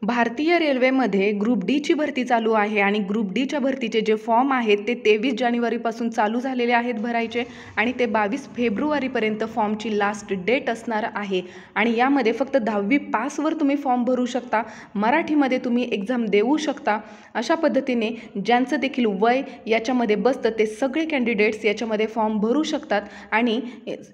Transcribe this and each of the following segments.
भारतीय रेल्वेमध्ये ग्रुप डीची भरती चालू आहे आणि ग्रुप डीच्या भरतीचे जे फॉर्म आहेत ते 23 जानेवारीपासून चालू झालेले आहेत भरायचे आणि ते 22 फेब्रुवारीपर्यंत फॉर्मची लास्ट डेट असणार आहे. आणि यामध्ये फक्त 10वी पासवर तुम्ही फॉर्म भरू शकता, मराठीमध्ये तुम्ही एक्झाम देऊ शकता. अशा पद्धतीने ज्यांचं देखील वय याच्यामध्ये बसतं ते सगळे कॅन्डिडेट्स याच्यामध्ये फॉर्म भरू शकतात. आणि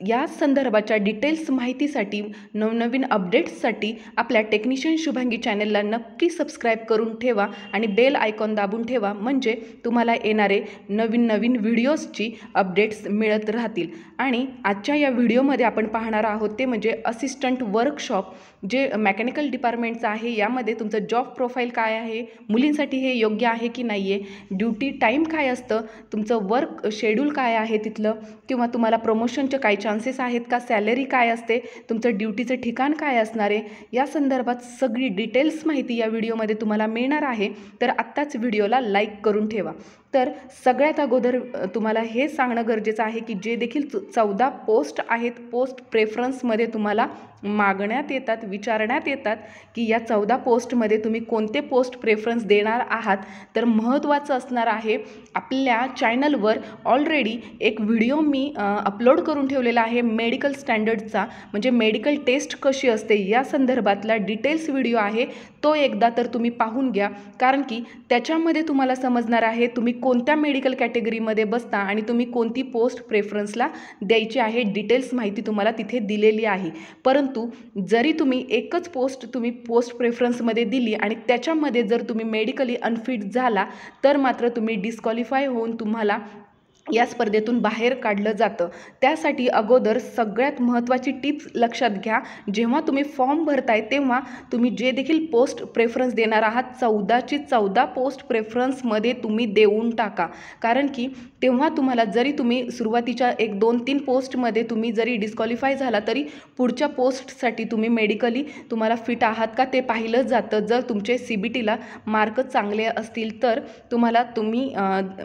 या संदर्भाच्या डिटेल्स माहितीसाठी, नवनवीन अपडेट्ससाठी आपल्या टेक्निशियन शुभांगी चॅनल नक्की सबस्क्राईब करून ठेवा आणि बेल आयकॉन दाबून ठेवा, म्हणजे तुम्हाला येणारे नवीन व्हिडिओजची अपडेट्स मिळत राहतील. आणि आजच्या या व्हिडिओमध्ये आपण पाहणार आहोत ते म्हणजे असिस्टंट वर्कशॉप, जे मेकॅनिकल डिपार्टमेंटचं आहे. यामध्ये तुमचं जॉब प्रोफाईल काय आहे, मुलींसाठी हे योग्य आहे की नाही आहे, ड्युटी टाईम काय असतं, तुमचं वर्क शेड्यूल काय आहे तिथलं, किंवा तुम्हाला प्रमोशनचे काय चान्सेस आहेत का, सॅलरी काय असते, तुमचं ड्युटीचं ठिकाण काय असणार आहे, या संदर्भात सगळी डिटेल्स माहिती या व्हिडिओमध्ये तुम्हाला मिळणार आहे. तर आत्ताच व्हिडिओला लाईक करून ठेवा. तर सगळ्यात अगोदर तुम्हाला हे सांगणं गरजेचं आहे की जे देखील 14 पोस्ट आहेत, पोस्ट प्रेफरन्समध्ये तुम्हाला मागण्यात येतात, विचारण्यात येतात की या 14 पोस्टमध्ये तुम्ही कोणते पोस्ट प्रेफरन्स देणार आहात. तर महत्त्वाचं असणार आहे, आपल्या चॅनलवर ऑलरेडी एक व्हिडिओ मी अपलोड करून ठेवलेला आहे मेडिकल स्टँडर्डचा, म्हणजे मेडिकल टेस्ट कशी असते या संदर्भातला डिटेल्स व्हिडिओ आहे. तो एकदा तर तुम्ही पाहून घ्या, कारण की त्याच्यामध्ये तुम्हाला समजणार आहे तुम्ही कोणत्या मेडिकल कॅटेगरीमध्ये बसता आणि तुम्ही कोणती पोस्ट प्रेफरन्सला द्यायची आहे. डिटेल्स माहिती तुम्हाला तिथे दिलेली आहे. परंतु जरी तुम्ही एकच पोस्ट पोस्ट प्रेफरन्समध्ये दिली आणि त्याच्यामध्ये जर तुम्ही मेडिकली अनफिट झाला तर मात्र तुम्ही डिस्क्वालिफाय होऊन तुम्हाला या स्पर्धेतून बाहेर काढलं जातं. त्यासाठी अगोदर सगळ्यात महत्त्वाची टिप्स लक्षात घ्या. जेव्हा तुम्ही फॉर्म भरताय तेव्हा तुम्ही जे देखील पोस्ट प्रेफरन्स देणार आहात 14ची 14 पोस्ट प्रेफरन्समध्ये तुम्ही देऊन टाका. कारण की तेव्हा तुम्हाला जरी तुम्ही सुरुवातीच्या 1, 2, 3 पोस्टमध्ये तुम्ही जरी डिस्क्वालिफाय झाला तरी पुढच्या पोस्टसाठी तुम्ही मेडिकली तुम्हाला फिट आहात का ते पाहिलं जातं. जर तुमचे CBTला मार्क चांगले असतील तर तुम्ही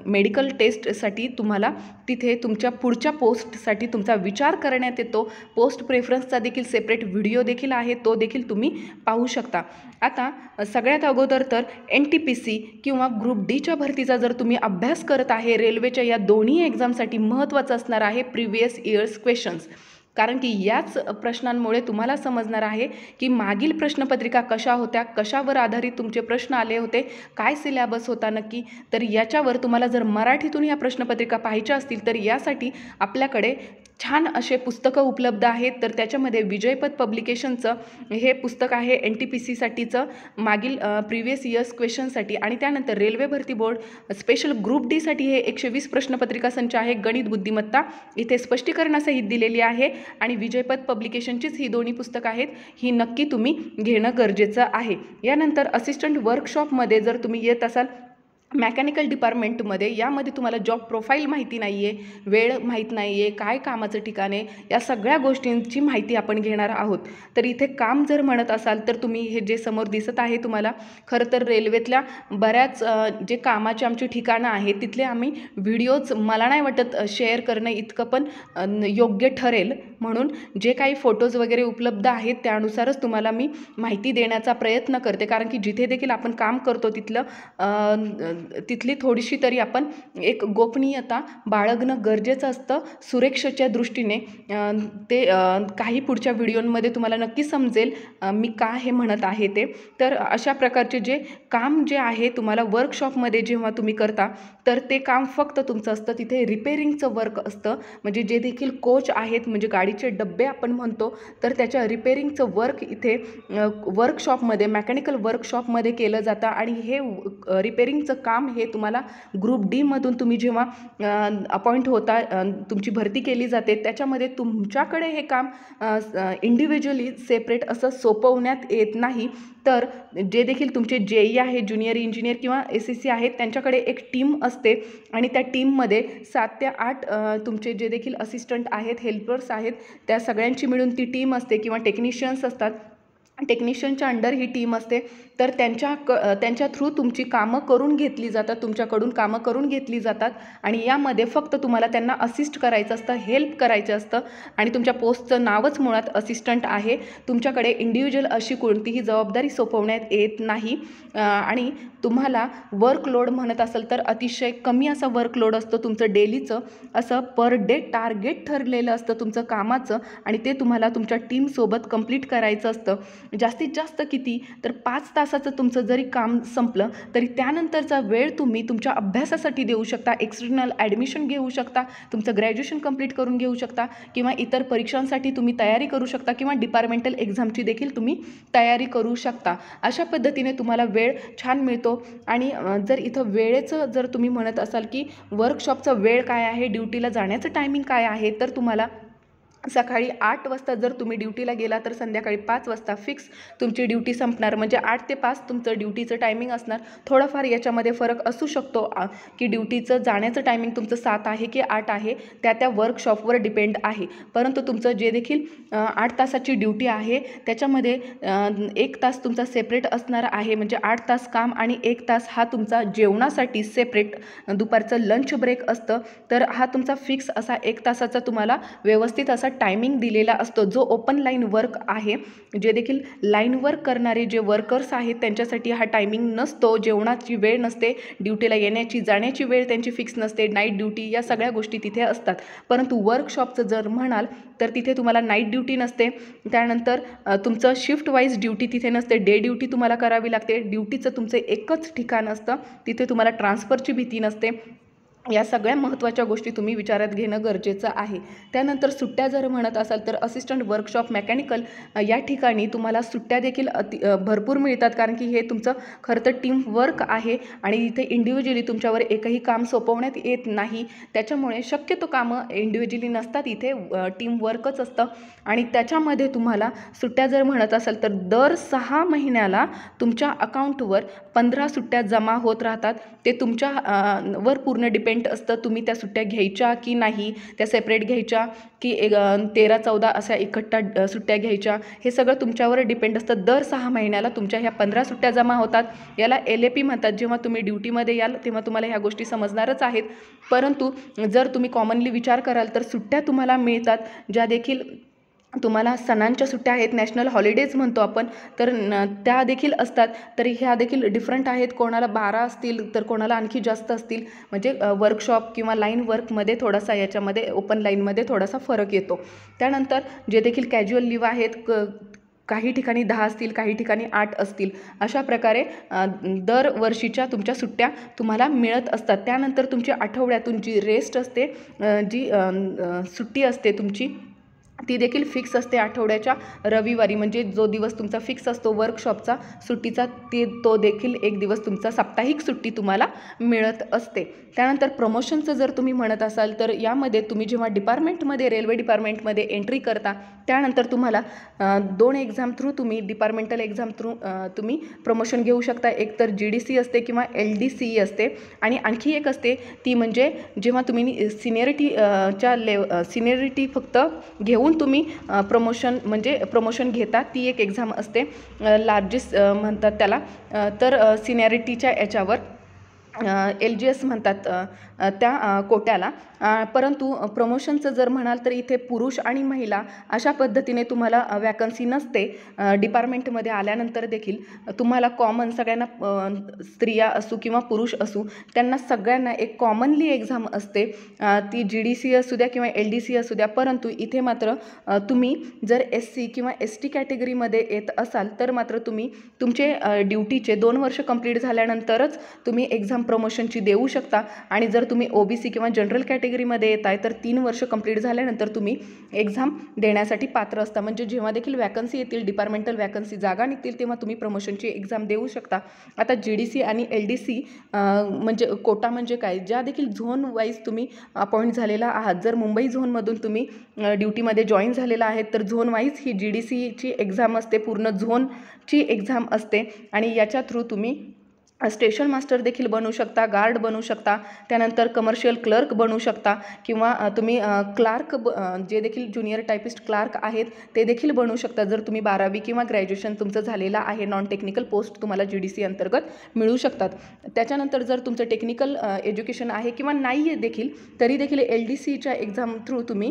मेडिकल टेस्टसाठी तुम्हाला तिथे तुमच्या पुढच्या पोस्टसाठी तुमचा विचार करण्यात येतो. पोस्ट प्रेफरन्सचा देखील सेपरेट व्हिडिओ देखील आहे, तो देखील तुम्ही पाहू शकता. आता सगळ्यात अगोदर तर NTPC किंवा ग्रुप डीच्या भरतीचा जर तुम्ही अभ्यास करत आहे, रेल्वेच्या या दोन्ही एक्झामसाठी महत्त्वाचं असणार आहे प्रिव्हियस इयर्स क्वेश्चन्स. कारण की याच प्रश्नांमुळे तुम्हाला समजणार आहे की मागील प्रश्नपत्रिका कशा होत्या, कशावर आधारित तुमचे प्रश्न आले होते, काय सिलेबस होता नक्की. तर याच्यावर तुम्हाला जर मराठीतून या प्रश्नपत्रिका पाहायच्या असतील तर यासाठी आपल्याकडे छान असे पुस्तकं उपलब्ध आहेत. तर त्याच्यामध्ये विजयपथ पब्लिकेशनचं हे पुस्तक आहे NTPCसाठीचं, मागील प्रिव्हियस इयर्स क्वेश्चनसाठी. आणि त्यानंतर रेल्वे भरती बोर्ड स्पेशल ग्रुप डीसाठी हे 120 प्रश्नपत्रिका संच आहे, गणित बुद्धिमत्ता इथे स्पष्टीकरणासहित दिलेली आहे. आणि विजयपथ पब्लिकेशनचीच ही दोन्ही पुस्तकं आहेत, ही नक्की तुम्ही घेणं गरजेचं आहे. यानंतर असिस्टंट वर्कशॉपमध्ये जर तुम्ही येत असाल मेकॅनिकल डिपार्टमेंटमध्ये, यामध्ये तुम्हाला जॉब प्रोफाईल माहिती नाही आहे, वेळ माहीत नाही आहे, काय कामाचं ठिकाण आहे, या सगळ्या गोष्टींची माहिती आपण घेणार आहोत. तर इथे काम जर म्हणत असाल तर तुम्ही हे जे समोर दिसत आहे तुम्हाला, खरं तर रेल्वेतल्या बऱ्याच जे कामाचे आमची ठिकाणं आहेत तिथले आम्ही व्हिडिओज मला नाही वाटत शेअर करणं इतकं पण योग्य ठरेल, म्हणून जे काही फोटोज वगैरे उपलब्ध आहेत त्यानुसारच तुम्हाला मी माहिती देण्याचा प्रयत्न करते. कारण की जिथे देखील आपण काम करतो तिथली थोडीशी तरी आपण एक गोपनीयता बाळगणं गरजेचं असतं सुरक्षेच्या दृष्टीने. ते काही पुढच्या व्हिडिओमध्ये तुम्हाला नक्की समजेल मी का हे म्हणत आहे ते. तर अशा प्रकारचे जे काम जे आहे तुम्हाला वर्कशॉपमध्ये जेव्हा तुम्ही करता तर ते काम फक्त तुमचं असतं, तिथे रिपेरिंगचं वर्क असतं. म्हणजे जे देखील कोच आहेत, म्हणजे गाडीचे डब्बे आपण म्हणतो, तर त्याच्या रिपेरिंगचं वर्क इथे वर्कशॉपमध्ये, मेकॅनिकल वर्कशॉपमध्ये केलं जातं. आणि हे रिपेरिंगचं काम हे तुम्हाला ग्रुप डीमधून तुम्ही जेव्हा अपॉइंट होता, तुमची भरती केली जाते, त्याच्यामध्ये तुमच्याकडे हे काम इंडिव्हिज्युअली सेपरेट असं सोपवण्यात येत नाही. तर जे देखील तुमचे JE आहे, ज्युनियर इंजिनियर किंवा SSC आहेत, त्यांच्याकडे एक टीम असते आणि त्या टीममध्ये 7 ते 8 तुमचे जे देखील असिस्टंट आहेत, हेल्पर्स आहेत, त्या सगळ्यांची मिळून ती टीम असते किंवा टेक्निशियन्स असतात. टेक्निशियनच्या अंडर ही टीम असते, तर त्यांच्या थ्रू तुमची कामं करून घेतली जातात, तुमच्याकडून कामं करून घेतली जातात आणि यामध्ये फक्त तुम्हाला त्यांना असिस्ट करायचं असतं, हेल्प करायचं असतं आणि तुमच्या पोस्टचं नावच मुळात असिस्टंट आहे. तुमच्याकडे इंडिव्हिज्युअल अशी कोणतीही जबाबदारी सोपवण्यात येत नाही आणि तुम्हाला वर्कलोड म्हणत असेल तर अतिशय कमी असा वर्कलोड असतो तुमचं डेलीचं. असं पर डे टार्गेट ठरलेलं असतं तुमचं कामाचं आणि ते तुम्हाला तुमच्या टीमसोबत कंप्लीट करायचं असतं. जास्तीत जास्त किती तर 5 तासाचं तुमचं जरी काम संपलं तरी त्यानंतरचा वेळ तुम्ही तुमच्या अभ्यासासाठी देऊ शकता, एक्सटर्नल ॲडमिशन घेऊ शकता, तुमचं ग्रॅज्युएशन कंप्लीट करून घेऊ शकता किंवा इतर परीक्षांसाठी तुम्ही तयारी करू शकता किंवा डिपार्टमेंटल एक्झामची देखील तुम्ही तयारी करू शकता. अशा पद्धतीने तुम्हाला वेळ छान मिळतो. आणि जर इथं वेळेचं जर तुम्ही म्हणत असाल की वर्कशॉपचा वेळ काय आहे, ड्युटीला जाण्याचं टायमिंग काय आहे, तर तुम्हाला सकाळी 8 वाजता जर तुम्ही ड्युटीला गेला तर संध्याकाळी 5 वाजता फिक्स तुमची ड्युटी संपणार. म्हणजे 8 ते 5 तुमचं ड्युटीचं टायमिंग असणार. थोडाफार याच्यामध्ये फरक असू शकतो की ड्युटीचं जाण्याचं टायमिंग तुमचं 7 आहे की 8 आहे, त्या वर्कशॉपवर डिपेंड आहे. परंतु तुमचं जे देखील 8 तासाची ड्युटी आहे त्याच्यामध्ये 1 तास तुमचा सेपरेट असणार आहे. म्हणजे 8 तास काम आणि 1 तास हा तुमचा जेवणासाठी सेपरेट दुपारचं लंच ब्रेक असतं. तर हा तुमचा फिक्स असा 1 तासाचा तुम्हाला व्यवस्थित असा टायमिंग दिलेला असतो, जो ओपन लाईन वर्क आहे. जे देखील लाईन वर्क करणारे जे वर्कर्स आहेत त्यांच्यासाठी हा टायमिंग नसतो, जेवणाची वेळ नसते, ड्युटीला येण्याची जाण्याची वेळ त्यांची फिक्स नसते, नाईट ड्युटी या सगळ्या गोष्टी तिथे असतात. परंतु वर्कशॉपचं जर म्हणाल तर तिथे तुम्हाला नाईट ड्युटी नसते, त्यानंतर तुमचं शिफ्ट वाईज ड्युटी तिथे नसते, डे ड्युटी तुम्हाला करावी लागते. ड्युटीचं तुमचं एकच ठिकाण असतं, तिथे तुम्हाला ट्रान्सफरची भीती नसते. या सगळ्या महत्त्वाच्या गोष्टी तुम्ही विचारात घेणं गरजेचं आहे. त्यानंतर सुट्ट्या जर म्हणत असाल तर असिस्टंट वर्कशॉप मेकॅनिकल या ठिकाणी तुम्हाला सुट्ट्या देखील भरपूर मिळतात, कारण की हे तुमचं खरं तर टीम वर्क आहे आणि इथे इंडिव्हिज्युअली तुमच्यावर एकही काम सोपवण्यात येत नाही. त्याच्यामुळे शक्यतो कामं इंडिव्हिज्युअली नसतात, इथे टीम वर्कच असतं. आणि त्याच्यामध्ये तुम्हाला सुट्ट्या जर म्हणत असाल तर दर 6 महिन्याला तुमच्या अकाउंटवर 15 सुट्ट्या जमा होत राहतात. ते तुमच्या वर पूर्ण डिपेंड असतं, तुम्ही त्या सुट्ट्या घ्यायच्या की नाही, त्या सेपरेट घ्यायच्या की 13-14 अशा इकट्ठा सुट्ट्या घ्यायच्या, हे सगळं तुमच्यावर डिपेंड असतं. दर 6 महिन्याला तुमच्या ह्या 15 सुट्ट्या जमा होतात. याला LAP म्हणतात. जेव्हा तुम्ही ड्युटीमध्ये याल तेव्हा तुम्हाला ह्या गोष्टी समजणारच आहेत. परंतु जर तुम्ही कॉमनली विचार कराल तर सुट्ट्या तुम्हाला मिळतात, ज्या देखील तुम्हाला सणांच्या सुट्ट्या आहेत, नॅशनल हॉलिडेज म्हणतो आपण, तर त्या देखील असतात. तरी ह्या देखील डिफरंट आहेत. कोणाला 12 असतील तर कोणाला आणखी जास्त असतील. म्हणजे वर्कशॉप किंवा लाईन वर्कमध्ये थोडासा याच्यामध्ये ओपन लाईनमध्ये थोडासा फरक येतो. त्यानंतर जे देखील कॅज्युअल लिव्ह आहेत, काही ठिकाणी 10 असतील, काही ठिकाणी 8 असतील. अशा प्रकारे दरवर्षीच्या तुमच्या सुट्ट्या तुम्हाला मिळत असतात. त्यानंतर तुमची आठवड्यातून जी रेस्ट असते, जी सुट्टी असते तुमची, ती देखील फिक्स असते आठवड्याच्या रविवारी. म्हणजे जो दिवस तुमचा फिक्स असतो वर्कशॉपचा सुट्टीचा, तो देखील एक दिवस तुमचा साप्ताहिक सुट्टी तुम्हाला मिळत असते. त्यानंतर प्रमोशनचं जर तुम्ही म्हणत असाल तर यामध्ये तुम्ही जेव्हा डिपार्टमेंटमध्ये, रेल्वे डिपार्टमेंटमध्ये एंट्री करता त्यानंतर तुम्हाला 2 एक्झाम थ्रू तुम्ही डिपार्टमेंटल एक्झाम थ्रू तुम्ही प्रमोशन घेऊ शकता. एक तर GDC असते किंवा LDC असते आणि आणखी एक असते ती म्हणजे जेव्हा तुम्ही सिनियरिटी फक्त घेऊन तुम्ही प्रमोशन घेता, ती एक एक्झाम असते. लार्जेस्ट म्हणतात त्याला. तर सिनियरिटीच्या याच्यावर LGS म्हणतात त्या कोट्याला. परंतु प्रमोशनचं जर म्हणाल तर इथे पुरुष आणि महिला अशा पद्धतीने तुम्हाला वॅकन्सी नसते. डिपार्टमेंटमध्ये आल्यानंतर देखील तुम्हाला कॉमन सगळ्यांना, स्त्रिया असू किंवा पुरुष असू, त्यांना सगळ्यांना एक कॉमनली एक्झाम असते. ती GDC असू द्या किंवा LDC असू द्या. परंतु इथे मात्र तुम्ही जर SC किंवा ST कॅटेगरीमध्ये येत असाल तर मात्र तुम्ही तुमचे ड्युटीचे 2 वर्ष कंप्लीट झाल्यानंतरच तुम्ही एक्झाम प्रमोशनची देऊ शकता. आणि जर तुम्ही OBC किंवा जनरल कॅटेगरीमध्ये येत आहे तर 3 वर्ष कंप्लीट झाल्यानंतर तुम्ही एक्झाम देण्यासाठी पात्र असता. म्हणजे जेव्हा देखील वॅकन्सी येतील, डिपार्टमेंटल वॅकन्सी जागा निघतील, तेव्हा तुम्ही प्रमोशनची एक्झाम देऊ शकता. आता GDC आणि LDC म्हणजे कोटा म्हणजे काय, ज्या देखील झोन वाईज तुम्ही अपॉइंट झालेला आहात. जर मुंबई झोनमधून तुम्ही ड्युटीमध्ये जॉईन झालेला आहेत तर झोन वाईज ही GDCची एक्झाम असते, पूर्ण झोनची एक्झाम असते आणि याच्या थ्रू तुम्ही स्टेशन मास्टर देखील बनू शकता, गार्ड बनू शकता, त्यानंतर कमर्शियल क्लर्क बनू शकता किंवा तुम्ही क्लार्क जे देखील ज्युनियर टायपिस्ट क्लार्क आहेत ते देखील बनू शकता जर तुम्ही 12वी किंवा ग्रॅज्युएशन तुमचं झालेलं आहे. नॉन टेक्निकल पोस्ट तुम्हाला GDC अंतर्गत मिळू शकतात. त्याच्यानंतर जर तुमचं टेक्निकल एज्युकेशन आहे किंवा नाही आहे देखील तरी देखील LDCच्या एक्झाम थ्रू तुम्ही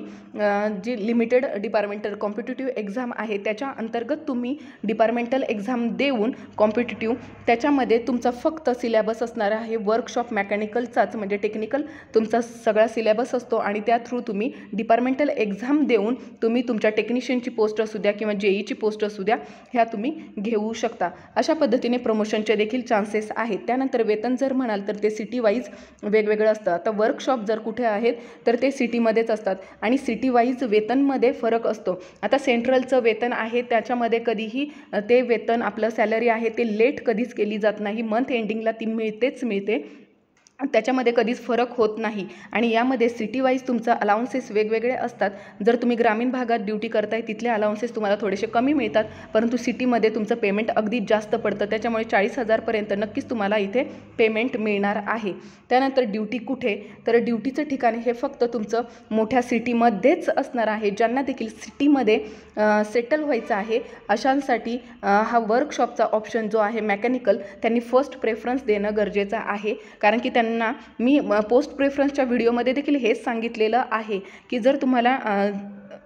जी लिमिटेड डिपार्टमेंटल कॉम्पिटिटिव्ह एक्झाम आहे त्याच्या अंतर्गत तुम्ही डिपार्टमेंटल एक्झाम देऊन कॉम्पिटिटिव्ह त्याच्यामध्ये तुमचा फक्त सिलेबस असणार आहे वर्कशॉप मेकॅनिकलचाच, म्हणजे टेक्निकल तुमचा सगळा सिलेबस असतो आणि त्या थ्रू तुम्ही डिपार्टमेंटल एक्झाम देऊन तुम्ही तुमच्या टेक्निशियनची पोस्ट असू द्या किंवा JEची पोस्ट असू द्या ह्या तुम्ही घेऊ शकता. अशा पद्धतीने प्रमोशनचे देखील चान्सेस आहेत. त्यानंतर वेतन जर म्हणाल तर ते सिटी वाईज वेगवेगळं असतं. आता वर्कशॉप जर कुठे आहेत तर ते सिटीमध्येच असतात आणि सिटी वाईज वेतनमध्ये फरक असतो. आता सेंट्रलचं वेतन आहे त्याच्यामध्ये कधीही ते वेतन आपलं सॅलरी आहे ते लेट कधीच केली जात नाही. मंथ एंडिंगला ती मिळते, त्याच्यामध्ये कधीच फरक होत नाही. आणि यामध्ये सिटी वाईज तुमचं अलाउन्सेस वेगवेगळे असतात. जर तुम्ही ग्रामीण भागात ड्युटी करताय तिथले अलाउन्सेस तुम्हाला थोडेसे कमी मिळतात, परंतु सिटीमध्ये तुमचं पेमेंट अगदी जास्त पडतं. त्याच्यामुळे 40,000पर्यंत नक्कीच तुम्हाला इथे पेमेंट मिळणार आहे. त्यानंतर ड्युटी कुठे, तर ड्युटीचं ठिकाण हे फक्त तुमचं मोठ्या सिटीमध्येच असणार आहे. ज्यांना देखील सिटीमध्ये सेटल व्हायचं आहे अशांसाठी हा वर्कशॉपचा ऑप्शन जो आहे मेकॅनिकल त्यांनी फर्स्ट प्रेफरन्स देणं गरजेचं आहे. कारण की त्यांना मी पोस्ट प्रेफरन्सच्या व्हिडिओमध्ये देखील हेच सांगितलेलं आहे की जर तुम्हाला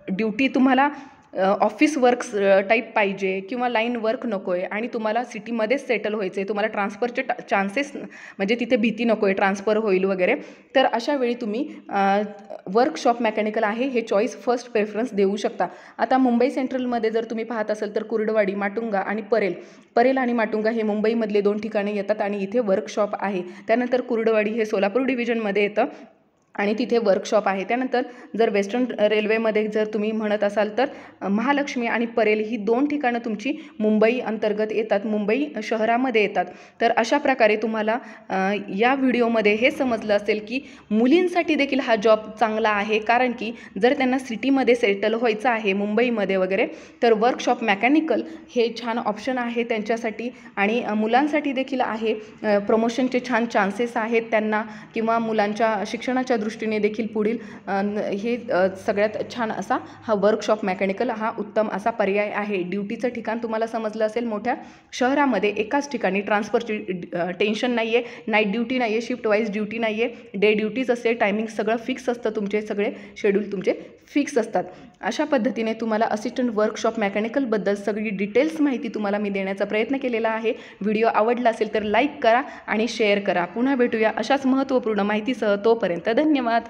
ड्युटी तुम्हाला ऑफिस वर्क टाईप पाहिजे किंवा लाईन वर्क नको आहे आणि तुम्हाला सिटीमध्येच सेटल व्हायचं आहे, तुम्हाला ट्रान्सफरचे चान्सेस म्हणजे तिथे भीती नको आहे ट्रान्सफर होईल वगैरे, तर अशा वेळी तुम्ही वर्कशॉप मेकॅनिकल आहे हे चॉईस फर्स्ट प्रेफरन्स देऊ शकता. आता मुंबई सेंट्रलमध्ये जर तुम्ही पाहत असाल तर कुर्डवाडी, माटुंगा आणि परेल आणि माटुंगा हे मुंबईमधले 2 ठिकाणे येतात आणि इथे वर्कशॉप आहे. त्यानंतर कुर्डवाडी हे सोलापूर डिव्हिजनमध्ये येतं आणि तिथे वर्कशॉप आहे. त्यानंतर जर वेस्टर्न रेल्वेमध्ये जर तुम्ही म्हणत असाल तर महालक्ष्मी आणि परेल ही 2 ठिकाणं तुमची मुंबई अंतर्गत येतात, मुंबई शहरामध्ये येतात. तर अशा प्रकारे तुम्हाला या व्हिडिओमध्ये हे समजलं असेल की मुलींसाठी देखील हा जॉब चांगला आहे. कारण की जर त्यांना सिटीमध्ये सेटल व्हायचं आहे मुंबईमध्ये वगैरे तर वर्कशॉप मेकॅनिकल हे छान ऑप्शन आहे त्यांच्यासाठी. आणि मुलांसाठी देखील आहे, प्रमोशनचे छान चान्सेस आहेत त्यांना किंवा मुलांच्या शिक्षणाच्या दृष्टीने देखील पुढील हे सगळ्यात छान असा हा वर्कशॉप मेकॅनिकल हा उत्तम असा पर्याय आहे. ड्युटीचं ठिकाण तुम्हाला समजलं असेल, मोठ्या शहरामध्ये एकाच ठिकाणी ट्रान्सफरची टेन्शन नाही आहे, नाईट ड्युटी नाही आहे, शिफ्ट वाईज ड्युटी नाही आहे, डे ड्युटीज असते, टायमिंग सगळं फिक्स असतं, तुमचे सगळे शेड्यूल तुमचे फिक्स असतात. अशा पद्धतीने तुम्हाला असिस्टंट वर्कशॉप मेकॅनिकलबद्दल सगळी डिटेल्स माहिती तुम्हाला मी देण्याचा प्रयत्न केलेला आहे. व्हिडिओ आवडला असेल तर लाईक करा आणि शेअर करा. पुन्हा भेटूया अशाच महत्त्वपूर्ण माहितीसह. तोपर्यंत धन्यवाद.